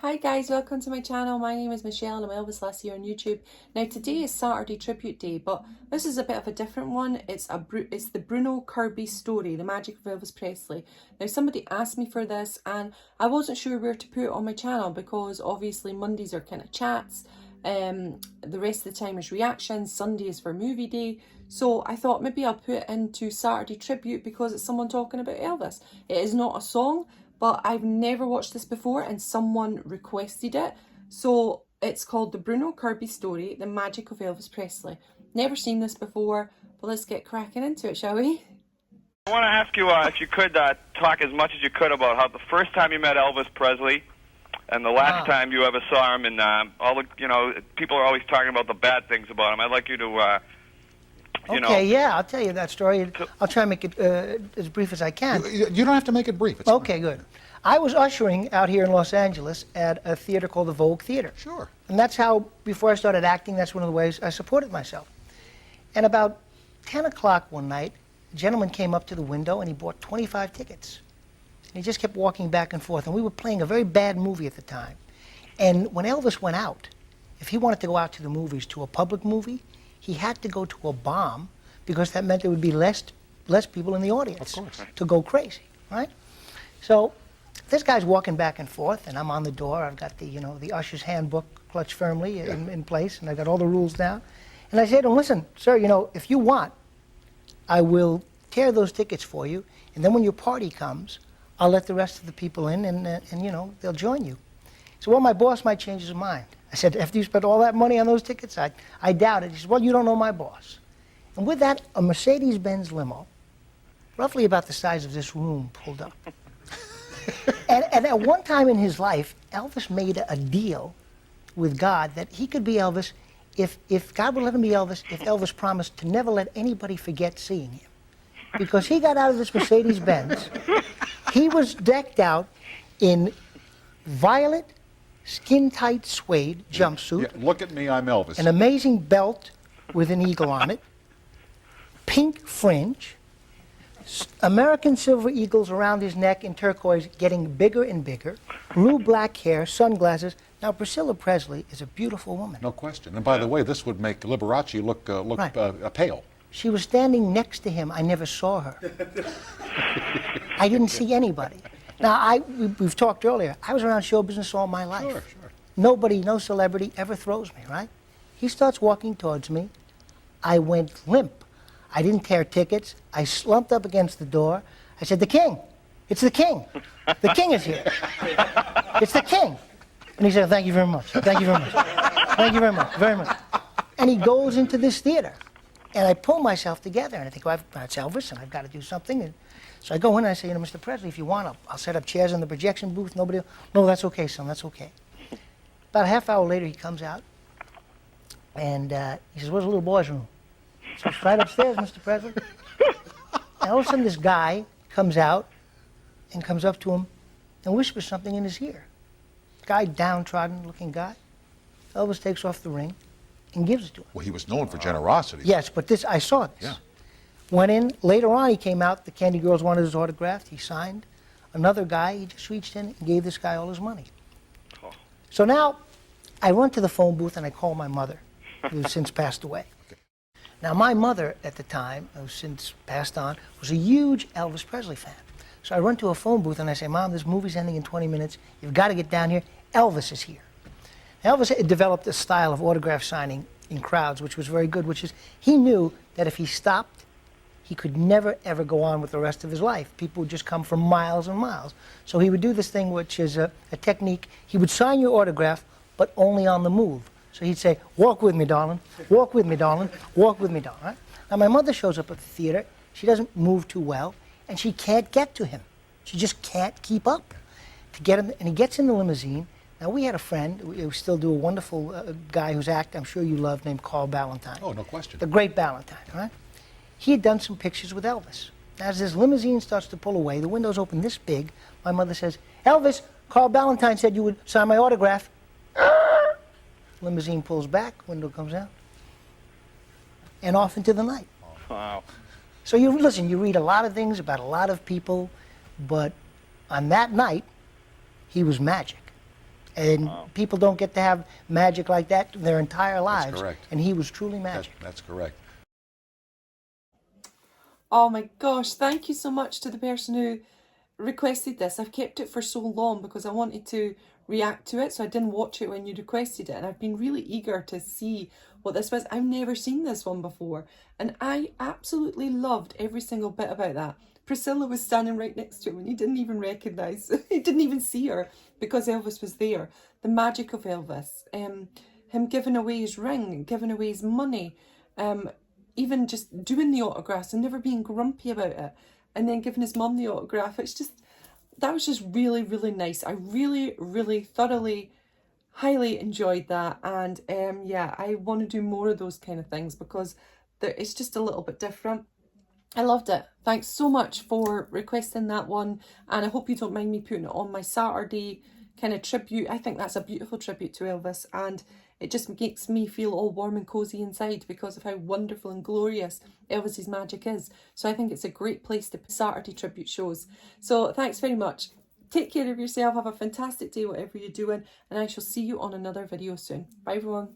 Hi guys, welcome to my channel. My name is Michelle and I'm Elvislass here on YouTube. Now today is Saturday Tribute Day, but this is a bit of a different one. It's the Bruno Kirby story, The Magic of Elvis Presley. Now somebody asked me for this and I wasn't sure where to put it on my channel because obviously Mondays are kind of chats, the rest of the time is reactions, Sunday is for movie day. So I thought maybe I'll put it into Saturday Tribute because it's someone talking about Elvis. It is not a song, but I've never watched this before and someone requested it. So it's called The Bruno Kirby Story, The Magic of Elvis Presley. Never seen this before, but let's get cracking into it, shall we? I want to ask you if you could talk as much as you could about how the first time you met Elvis Presley and the last time you ever saw him, and all the, people are always talking about the bad things about him. I'd like you to, Okay, yeah, I'll tell you that story. I'll try and make it as brief as I can. You don't have to make it brief. It's okay, good. I was ushering out here in Los Angeles at a theater called the Vogue Theater. Sure. And that's how, before I started acting, that's one of the ways I supported myself. And about 10 o'clock one night, a gentleman came up to the window and he bought 25 tickets. And he just kept walking back and forth. And we were playing a very bad movie at the time. And when Elvis went out, if he wanted to go out to the movies, to a public movie, he had to go to a bomb because that meant there would be less people in the audience to go crazy, right? So this guy's walking back and forth, and I'm on the door. I've got the, the usher's handbook clutched firmly in place, and I got all the rules down. And I said to him, listen, sir, if you want, I will tear those tickets for you, and then when your party comes, I'll let the rest of the people in, and they'll join you. So, well, my boss might change his mind. I said, after you spent all that money on those tickets, I doubt it. He said, well, you don't know my boss. And with that, a Mercedes-Benz limo, roughly about the size of this room, pulled up. and at one time in his life, Elvis made a deal with God that he could be Elvis if God would let him be Elvis, if Elvis promised to never let anybody forget seeing him. Because he got out of this Mercedes-Benz. He was decked out in violet, skin-tight suede jumpsuit. Yeah, look at me, I'm Elvis. An amazing belt with an eagle on it. Pink fringe. American silver eagles around his neck in turquoise, getting bigger and bigger. Blue-black hair, sunglasses. Now, Priscilla Presley is a beautiful woman. No question. And by the way, this would make Liberace look pale. She was standing next to him. I never saw her. I didn't see anybody. Now, we've talked earlier. I was around show business all my life. Sure. Nobody, no celebrity ever throws me, right? He starts walking towards me. I went limp. I didn't tear tickets. I slumped up against the door. I said, the king. It's the king. The king is here. It's the king. And he said, thank you very much. Thank you very much. Thank you very much. Very much. And he goes into this theater. And I pull myself together. And I think, well, it's Elvis, and I've got to do something. And so I go in and I say, Mr. Presley, if you want, I'll set up chairs in the projection booth. Nobody will. No, that's okay, son. That's okay. About a half hour later, he comes out. And he says, where's the little boy's room? So it's right upstairs, Mr. Presley. And all of a sudden, this guy comes out and comes up to him and whispers something in his ear. Guy, downtrodden-looking guy. Elvis takes off the ring and gives it to him. Well, he was known for generosity. Yes, but I saw this. Yeah. Went in. Later on, he came out. The Candy Girls wanted his autograph. He signed. Another guy, he just reached in and gave this guy all his money. Oh. So now, I run to the phone booth and I call my mother, who's since passed away. Now, my mother at the time, who's since passed on, was a huge Elvis Presley fan. So I run to a phone booth and I say, Mom, this movie's ending in 20 minutes. You've got to get down here. Elvis is here. Elvis had developed a style of autograph signing in crowds, which was very good, which is he knew that if he stopped, he could never, ever go on with the rest of his life. People would just come from miles and miles. So he would do this thing, which is a technique. He would sign your autograph, but only on the move. So he'd say, walk with me, darling. Walk with me, darling. Walk with me, darling. Right? Now, my mother shows up at the theater. She doesn't move too well, and she can't get to him. She just can't keep up to get him. And he gets in the limousine. Now, we had a friend, we still do, a wonderful guy whose act I'm sure you love, named Carl Ballantine. Oh, no question. The great Ballantine, right? He had done some pictures with Elvis. As this limousine starts to pull away, the window's open this big, my mother says, Elvis, Carl Ballantine said you would sign my autograph. Limousine pulls back, window comes out, and off into the night. Wow. So you read a lot of things about a lot of people, but on that night, he was magic. And people don't get to have magic like that their entire lives. correct. And he was truly magic. That's correct. Oh my gosh, thank you so much to the person who requested this. I've kept it for so long because I wanted to react to it, so I didn't watch it when you requested it, and I've been really eager to see what this was. I've never seen this one before, and I absolutely loved every single bit about that. Priscilla was standing right next to him and he didn't even recognise, he didn't even see her because Elvis was there. The magic of Elvis, him giving away his ring, giving away his money, even just doing the autographs and never being grumpy about it, and then giving his mum the autograph. It's just, that was just really, really nice. I really, really thoroughly, highly enjoyed that. And yeah, I want to do more of those kind of things because it's just a little bit different. I loved it. Thanks so much for requesting that one. And I hope you don't mind me putting it on my Saturday kind of tribute. I think that's a beautiful tribute to Elvis, and it just makes me feel all warm and cozy inside because of how wonderful and glorious Elvis's magic is. So I think it's a great place to put Saturday tribute shows. So thanks very much. Take care of yourself. Have a fantastic day, whatever you're doing, and I shall see you on another video soon. Bye everyone.